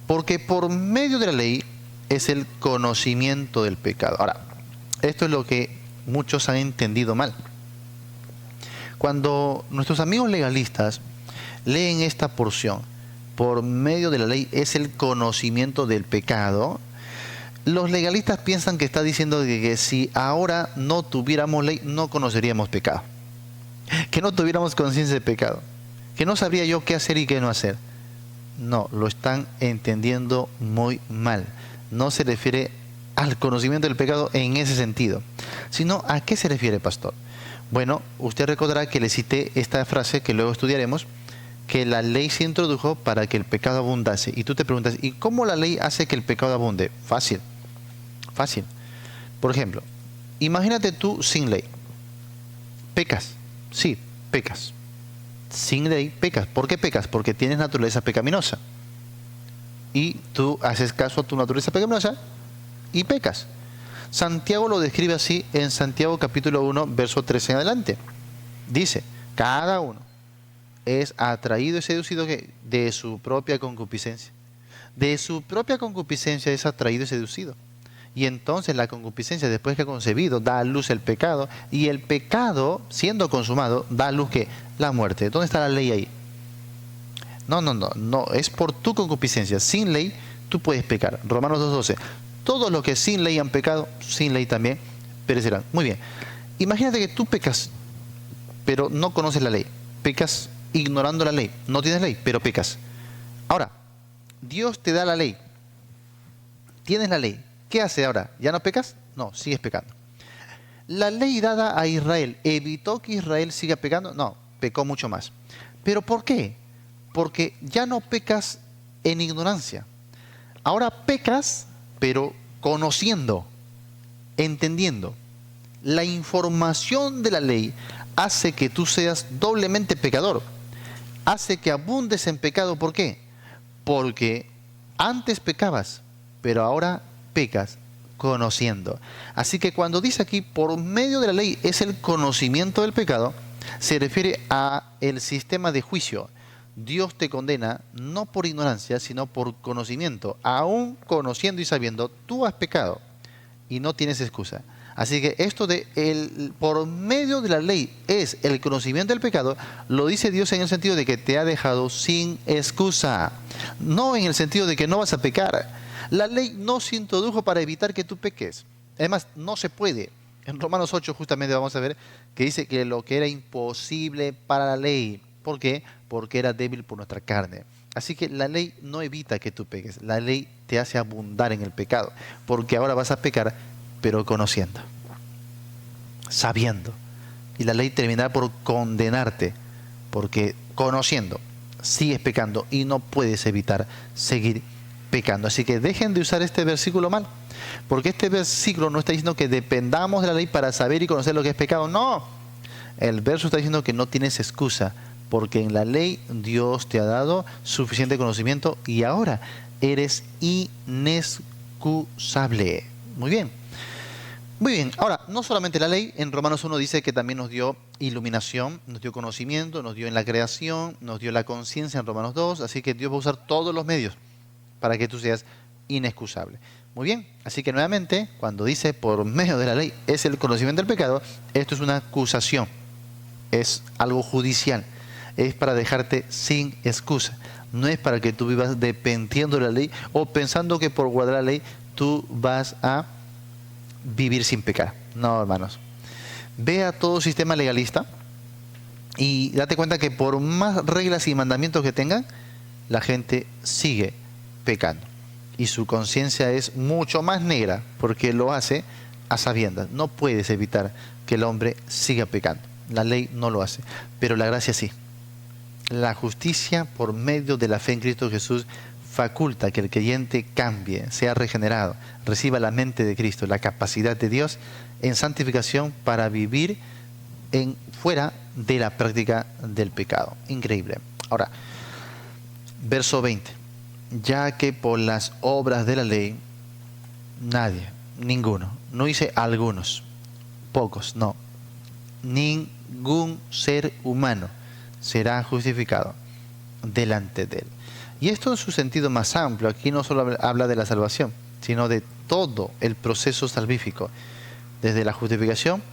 Porque por medio de la ley es el conocimiento del pecado. Ahora, esto es lo que muchos han entendido mal. Cuando nuestros amigos legalistas leen esta porción, por medio de la ley es el conocimiento del pecado, los legalistas piensan que está diciendo que si ahora no tuviéramos ley, no conoceríamos pecado. Que no tuviéramos conciencia de pecado. Que no sabría yo qué hacer y qué no hacer. No, lo están entendiendo muy mal. no se refiere al conocimiento del pecado en ese sentido, sino ¿a qué se refiere, pastor? Bueno, usted recordará que le cité esta frase que luego estudiaremos, que la ley se introdujo para que el pecado abundase. Y tú te preguntas, ¿y cómo la ley hace que el pecado abunde? Fácil, fácil. Por ejemplo, imagínate tú sin ley. Pecas, sí, pecas. Sin ley pecas. ¿Por qué pecas? Porque tienes naturaleza pecaminosa. Y tú haces caso a tu naturaleza pecaminosa y pecas. Santiago lo describe así en Santiago capítulo 1, verso 13 en adelante. Dice, cada uno es atraído y seducido de su propia concupiscencia. De su propia concupiscencia es atraído y seducido. Y entonces la concupiscencia, después que ha concebido, da a luz el pecado. Y el pecado, siendo consumado, da a luz ¿qué? La muerte. ¿Dónde está la ley ahí? No, es por tu concupiscencia. Sin ley, tú puedes pecar. Romanos 2:12. Todos los que sin ley han pecado, sin ley también perecerán. Muy bien. Imagínate que tú pecas, pero no conoces la ley. Pecas ignorando la ley. No tienes ley, pero pecas. Ahora, Dios te da la ley. Tienes la ley. ¿Qué hace ahora? ¿Ya no pecas? No, sigues pecando. La ley dada a Israel, ¿evitó que Israel siga pecando? No, pecó mucho más. ¿Pero por qué? Porque ya no pecas en ignorancia. Ahora pecas, pero conociendo, entendiendo. La información de la ley hace que tú seas doblemente pecador. Hace que abundes en pecado. ¿Por qué? Porque antes pecabas, pero ahora pecas conociendo. Así que cuando dice aquí, por medio de la ley es el conocimiento del pecado, se refiere a el sistema de juicio. Dios te condena no por ignorancia, sino por conocimiento. Aún conociendo y sabiendo, tú has pecado y no tienes excusa. Así que esto de por medio de la ley es el conocimiento del pecado, lo dice Dios en el sentido de que te ha dejado sin excusa. No en el sentido de que no vas a pecar. La ley no se introdujo para evitar que tú peques. Además, no se puede. En Romanos 8 justamente vamos a ver que dice que lo que era imposible para la ley. ¿Por qué? Porque era débil por nuestra carne. Así que la ley no evita que tú peques. La ley te hace abundar en el pecado. Porque ahora vas a pecar, pero conociendo, sabiendo. Y la ley terminará por condenarte. Porque conociendo, sigues pecando y no puedes evitar seguir pecando. Así que dejen de usar este versículo mal, porque este versículo no está diciendo que dependamos de la ley para saber y conocer lo que es pecado. No, el verso está diciendo que no tienes excusa, porque en la ley Dios te ha dado suficiente conocimiento y ahora eres inexcusable. Muy bien. Muy bien, ahora, no solamente la ley, en Romanos 1 dice que también nos dio iluminación, nos dio conocimiento, nos dio en la creación, nos dio la conciencia en Romanos 2, así que Dios va a usar todos los medios para que tú seas inexcusable. Muy bien, así que nuevamente, cuando dice por medio de la ley es el conocimiento del pecado, esto es una acusación, es algo judicial, es para dejarte sin excusa, no es para que tú vivas dependiendo de la ley o pensando que por guardar la ley tú vas a vivir sin pecar. No, hermanos. Ve a todo sistema legalista y date cuenta que por más reglas y mandamientos que tengan, la gente sigue pecando. Y su conciencia es mucho más negra porque lo hace a sabiendas. No puedes evitar que el hombre siga pecando. La ley no lo hace, pero la gracia sí. La justicia por medio de la fe en Cristo Jesús faculta que el creyente cambie, sea regenerado, reciba la mente de Cristo, la capacidad de Dios en santificación para vivir fuera de la práctica del pecado. Increíble. Ahora, verso 20. Ya que por las obras de la ley, nadie, ninguno, no dice algunos, pocos, no, ningún ser humano será justificado delante de él. Y esto en su sentido más amplio, aquí no solo habla de la salvación, sino de todo el proceso salvífico, desde la justificación,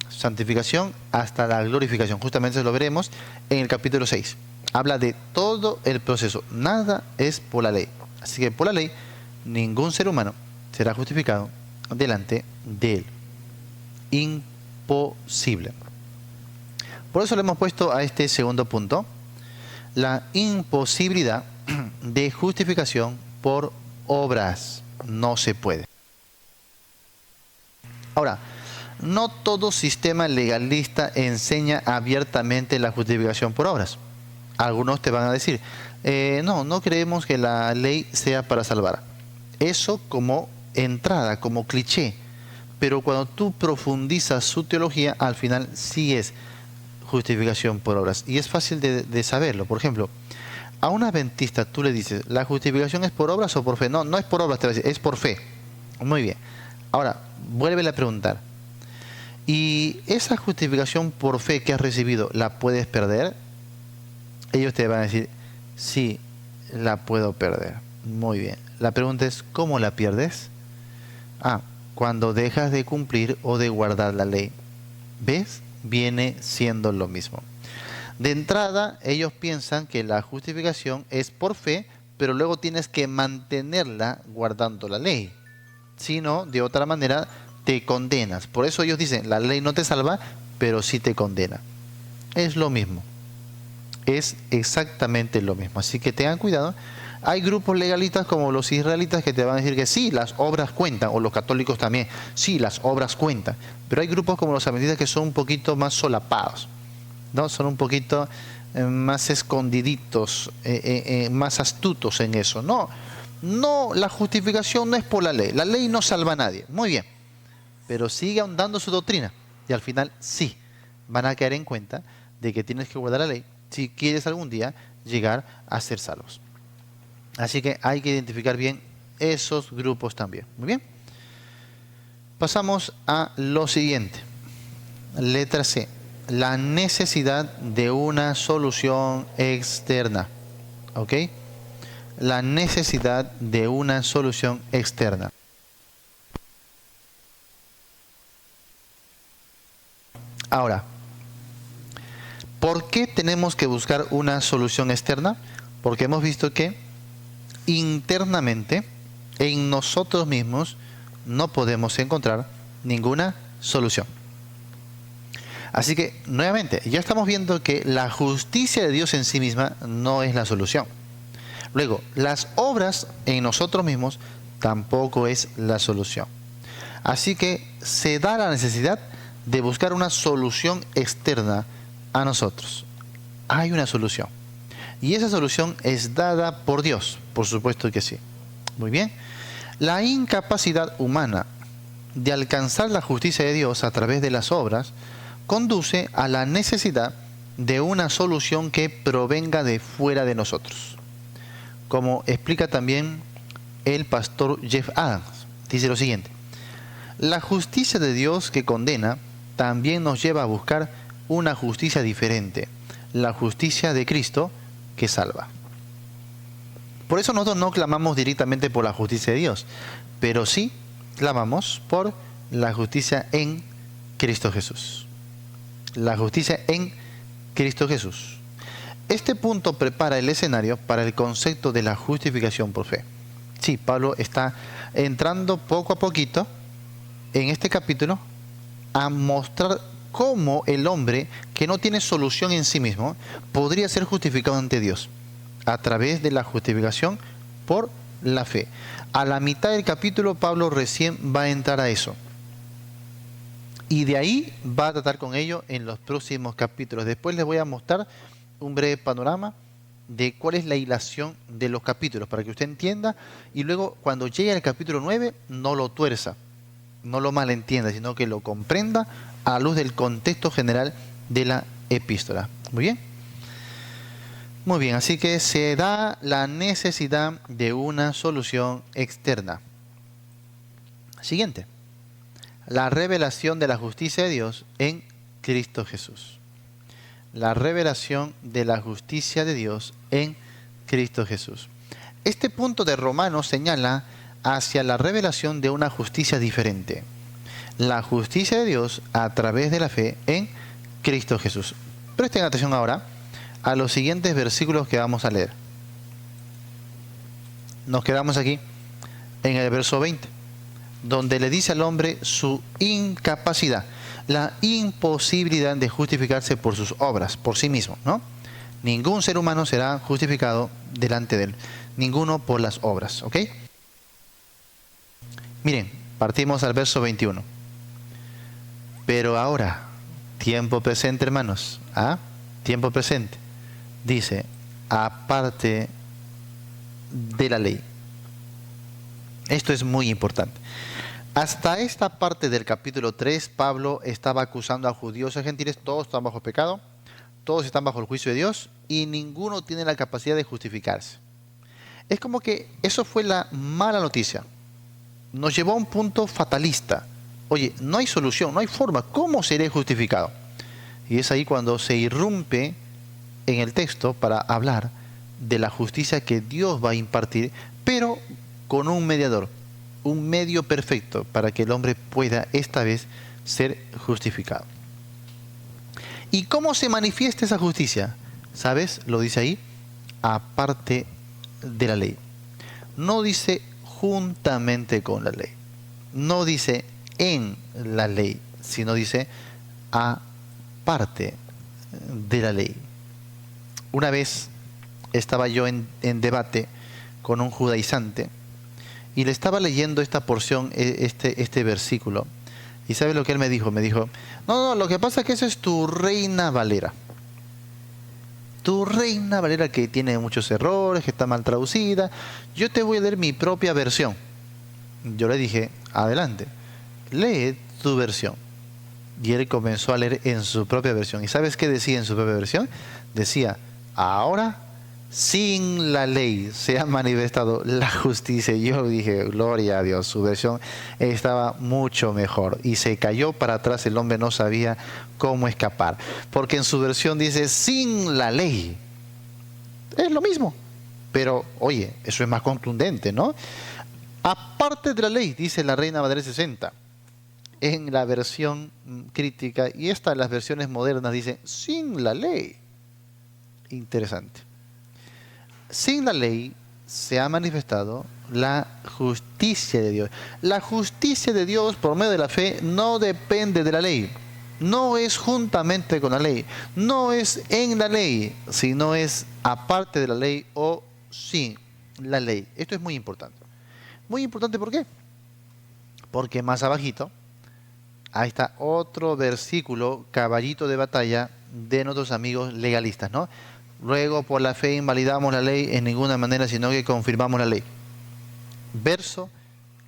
santificación, hasta la glorificación. Justamente lo veremos en el capítulo 6. Habla de todo el proceso, nada es por la ley. Así que por la ley, ningún ser humano será justificado delante de él. Imposible. Por eso le hemos puesto a este segundo punto, la imposibilidad de justificación por obras. no se puede. Ahora, no todo sistema legalista enseña abiertamente la justificación por obras. Algunos te van a decir, no creemos que la ley sea para salvar. Eso como entrada, como cliché. Pero cuando tú profundizas su teología, al final sí es justificación por obras. Y es fácil de saberlo. Por ejemplo, a un adventista tú le dices, ¿la justificación es por obras o por fe? No, no es por obras, te va a decir, es por fe. Muy bien. Ahora, vuélvele a preguntar. ¿Y esa justificación por fe que has recibido, la puedes perder? Ellos te van a decir, sí, la puedo perder. Muy bien. La pregunta es, ¿cómo la pierdes? Cuando dejas de cumplir o de guardar la ley. ¿Ves? Viene siendo lo mismo. De entrada, ellos piensan que la justificación es por fe, pero luego tienes que mantenerla guardando la ley. Si no, de otra manera, te condenas. Por eso ellos dicen, la ley no te salva, pero sí te condena. Es lo mismo. Es exactamente lo mismo. Así que tengan cuidado. Hay grupos legalistas como los israelitas que te van a decir que sí, las obras cuentan, o los católicos también, sí, las obras cuentan. Pero hay grupos como los adventistas que son un poquito más solapados, ¿no? Son un poquito más escondiditos, más astutos en eso. No, la justificación no es por la ley no salva a nadie. Muy bien, pero sigue ahondando su doctrina y al final sí, van a caer en cuenta de que tienes que guardar la ley si quieres algún día llegar a ser salvos. Así que hay que identificar bien esos grupos también. Muy bien. Pasamos a lo siguiente. Letra C. La necesidad de una solución externa. ¿Ok? La necesidad de una solución externa. Ahora, ¿por qué tenemos que buscar una solución externa? Porque hemos visto que internamente, en nosotros mismos, no podemos encontrar ninguna solución. Así que, nuevamente, ya estamos viendo que la justicia de Dios en sí misma no es la solución. Luego, las obras en nosotros mismos tampoco es la solución. Así que se da la necesidad de buscar una solución externa a nosotros. Hay una solución. Y esa solución es dada por Dios, por supuesto que sí. Muy bien. La incapacidad humana de alcanzar la justicia de Dios a través de las obras conduce a la necesidad de una solución que provenga de fuera de nosotros. Como explica también el pastor Jeff Adams, dice lo siguiente: la justicia de Dios que condena también nos lleva a buscar una justicia diferente, la justicia de Cristo que salva. Por eso nosotros no clamamos directamente por la justicia de Dios, pero sí clamamos por la justicia en Cristo Jesús. La justicia en Cristo Jesús. Este punto prepara el escenario para el concepto de la justificación por fe. Sí, Pablo está entrando poco a poquito en este capítulo a mostrar cómo el hombre que no tiene solución en sí mismo podría ser justificado ante Dios a través de la justificación por la fe. A la mitad del capítulo Pablo recién va a entrar a eso. Y de ahí va a tratar con ello en los próximos capítulos. Después les voy a mostrar un breve panorama de cuál es la hilación de los capítulos para que usted entienda y luego cuando llegue al capítulo 9 no lo tuerza, no lo malentienda, sino que lo comprenda a luz del contexto general de la epístola. Muy bien. Muy bien, así que se da la necesidad de una solución externa. Siguiente. La revelación de la justicia de Dios en Cristo Jesús. La revelación de la justicia de Dios en Cristo Jesús. Este punto de Romanos señala hacia la revelación de una justicia diferente. La justicia de Dios a través de la fe en Cristo Jesús. Presten atención ahora a los siguientes versículos que vamos a leer. Nos quedamos aquí en el verso 20, donde le dice al hombre su incapacidad, la imposibilidad de justificarse por sus obras, por sí mismo, ¿no? Ningún ser humano será justificado delante de él, ninguno por las obras, ¿ok? Miren, partimos al verso 21. Pero ahora, tiempo presente, hermanos, tiempo presente, dice, aparte de la ley. Esto es muy importante. Hasta esta parte del capítulo 3, Pablo estaba acusando a judíos y a gentiles, todos están bajo pecado, todos están bajo el juicio de Dios y ninguno tiene la capacidad de justificarse. Es como que eso fue la mala noticia. Nos llevó a un punto fatalista. Oye, no hay solución, no hay forma. ¿Cómo seré justificado? Y es ahí cuando se irrumpe en el texto para hablar de la justicia que Dios va a impartir, pero con un mediador, un medio perfecto para que el hombre pueda esta vez ser justificado. ¿Y cómo se manifiesta esa justicia? ¿Sabes? Lo dice ahí, aparte de la ley. No dice juntamente con la ley. No dice en la ley, sino dice aparte de la ley. Una vez estaba yo en debate con un judaizante y le estaba leyendo esta porción, este versículo. ¿Y sabe lo que él me dijo? Me dijo, no, lo que pasa es que eso es tu Reina Valera. Tu Reina Valera que tiene muchos errores, que está mal traducida. Yo te voy a leer mi propia versión. Yo le dije, adelante, lee tu versión. Y él comenzó a leer en su propia versión. ¿Y sabes qué decía en su propia versión? Decía, ahora sin la ley se ha manifestado la justicia. Y yo dije, gloria a Dios, su versión estaba mucho mejor. Y se cayó para atrás, el hombre no sabía cómo escapar. Porque en su versión dice, sin la ley. Es lo mismo. Pero, oye, eso es más contundente, ¿no? Aparte de la ley, dice la Reina Valera 60. En la versión crítica, y esta en las versiones modernas dice, sin la ley. Interesante. Sin la ley se ha manifestado la justicia de Dios. La justicia de Dios por medio de la fe no depende de la ley. No es juntamente con la ley. No es en la ley, sino es aparte de la ley o sin la ley. Esto es muy importante. Muy importante, ¿por qué? Porque más abajito, ahí está otro versículo, caballito de batalla de nuestros amigos legalistas, ¿no? Luego por la fe invalidamos la ley en ninguna manera, sino que confirmamos la ley. Verso,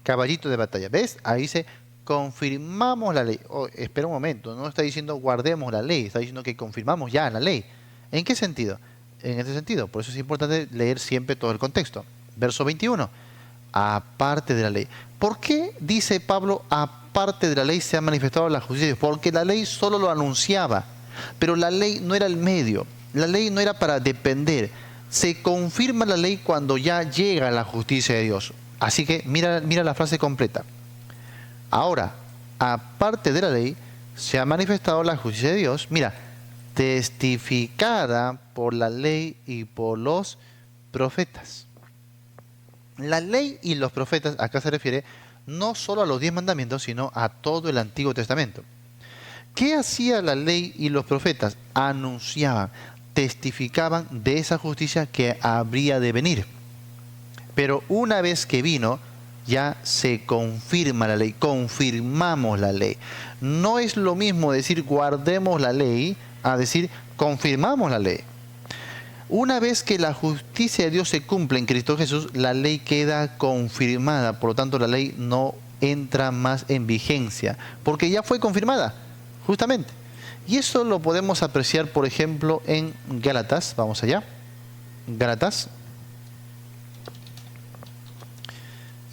caballito de batalla. ¿Ves? Ahí dice, confirmamos la ley. Oh, espera un momento, no está diciendo guardemos la ley, está diciendo que confirmamos ya la ley. ¿En qué sentido? En este sentido. Por eso es importante leer siempre todo el contexto. Verso 21. Aparte de la ley. ¿Por qué dice Pablo, aparte de la ley se ha manifestado la justicia? Porque la ley solo lo anunciaba, pero la ley no era el medio. La ley no era para depender. Se confirma la ley cuando ya llega la justicia de Dios. Así que mira la frase completa. Ahora, aparte de la ley, se ha manifestado la justicia de Dios. Mira, testificada por la ley y por los profetas. La ley y los profetas, acá se refiere no solo a los 10 mandamientos, sino a todo el Antiguo Testamento. ¿Qué hacía la ley y los profetas? Anunciaban, testificaban de esa justicia que habría de venir. Pero una vez que vino, ya se confirma la ley, confirmamos la ley. No es lo mismo decir guardemos la ley a decir confirmamos la ley. Una vez que la justicia de Dios se cumple en Cristo Jesús, la ley queda confirmada. Por lo tanto, la ley no entra más en vigencia, porque ya fue confirmada, justamente. Y eso lo podemos apreciar, por ejemplo, en Gálatas. Vamos allá. Gálatas.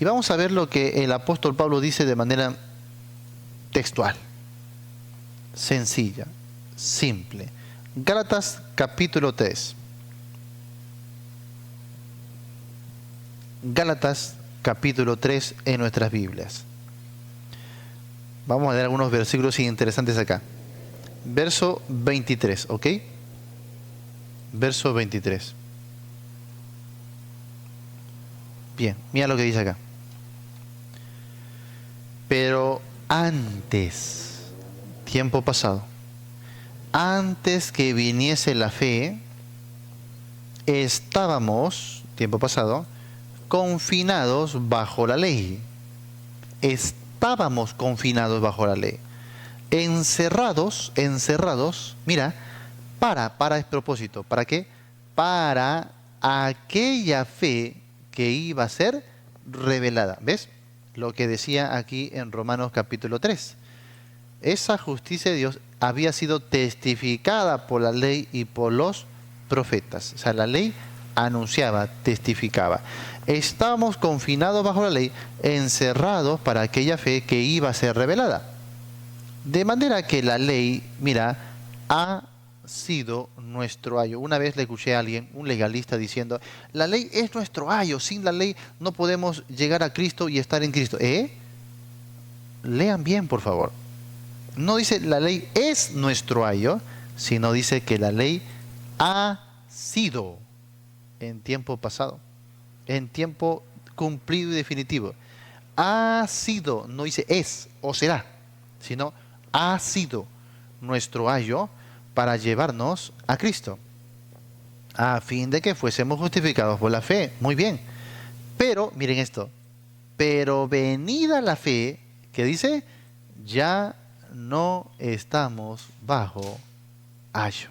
Y vamos a ver lo que el apóstol Pablo dice de manera textual, sencilla, simple. Gálatas capítulo 3. Gálatas capítulo 3 en nuestras Biblias. Vamos a leer algunos versículos interesantes acá. Verso 23, ¿ok? Verso 23. Bien, mira lo que dice acá. Pero antes, tiempo pasado, antes que viniese la fe, estábamos, tiempo pasado, confinados bajo la ley. estábamos confinados bajo la ley. Encerrados, mira, para es propósito. ¿Para qué? Para aquella fe que iba a ser revelada. ¿Ves? Lo que decía aquí en Romanos capítulo 3. Esa justicia de Dios había sido testificada por la ley y por los profetas. O sea, la ley anunciaba, testificaba. Estábamos confinados bajo la ley, encerrados para aquella fe que iba a ser revelada. De manera que la ley, mira, ha sido nuestro ayo. Una vez le escuché a alguien, un legalista, diciendo, la ley es nuestro ayo, sin la ley no podemos llegar a Cristo y estar en Cristo. Lean bien, por favor. No dice la ley es nuestro ayo, sino dice que la ley ha sido en tiempo pasado, en tiempo cumplido y definitivo. Ha sido, no dice es o será, sino ha sido nuestro ayo para llevarnos a Cristo, a fin de que fuésemos justificados por la fe. Muy bien. Pero, miren esto, pero venida la fe, ¿qué dice? Ya no estamos bajo ayo.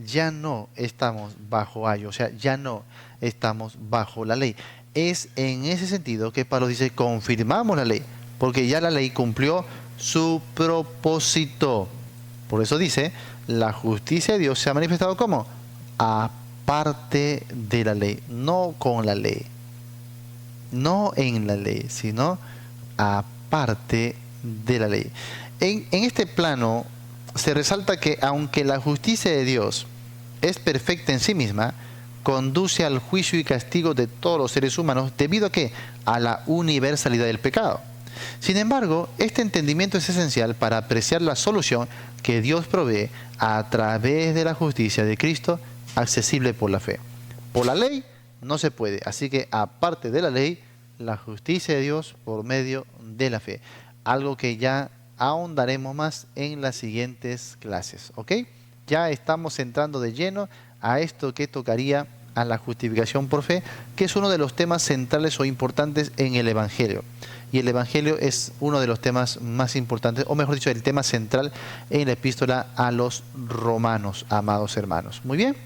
Ya no estamos bajo ayo, o sea, ya no estamos bajo la ley. Es en ese sentido que Pablo dice, confirmamos la ley, porque ya la ley cumplió su propósito. Por eso dice, la justicia de Dios se ha manifestado como aparte de la ley, no con la ley, no en la ley, sino aparte de la ley. En este plano se resalta que aunque la justicia de Dios es perfecta en sí misma, conduce al juicio y castigo de todos los seres humanos debido a ¿qué? A la universalidad del pecado. Sin embargo, este entendimiento es esencial para apreciar la solución que Dios provee a través de la justicia de Cristo, accesible por la fe. Por la ley no se puede, así que aparte de la ley, la justicia de Dios por medio de la fe. Algo que ya ahondaremos más en las siguientes clases, ¿ok? Ya estamos entrando de lleno a esto que tocaría a la justificación por fe, que es uno de los temas centrales o importantes en el Evangelio. Y el Evangelio es uno de los temas más importantes, o mejor dicho, el tema central en la epístola a los romanos, amados hermanos. Muy bien.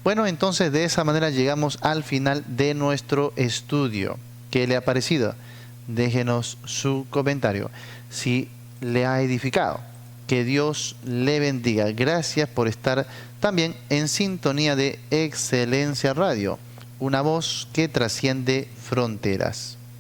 Bueno, entonces de esa manera llegamos al final de nuestro estudio. ¿Qué le ha parecido? Déjenos su comentario. Si le ha edificado, que Dios le bendiga. Gracias por estar también en sintonía de Excelencia Radio, una voz que trasciende fronteras.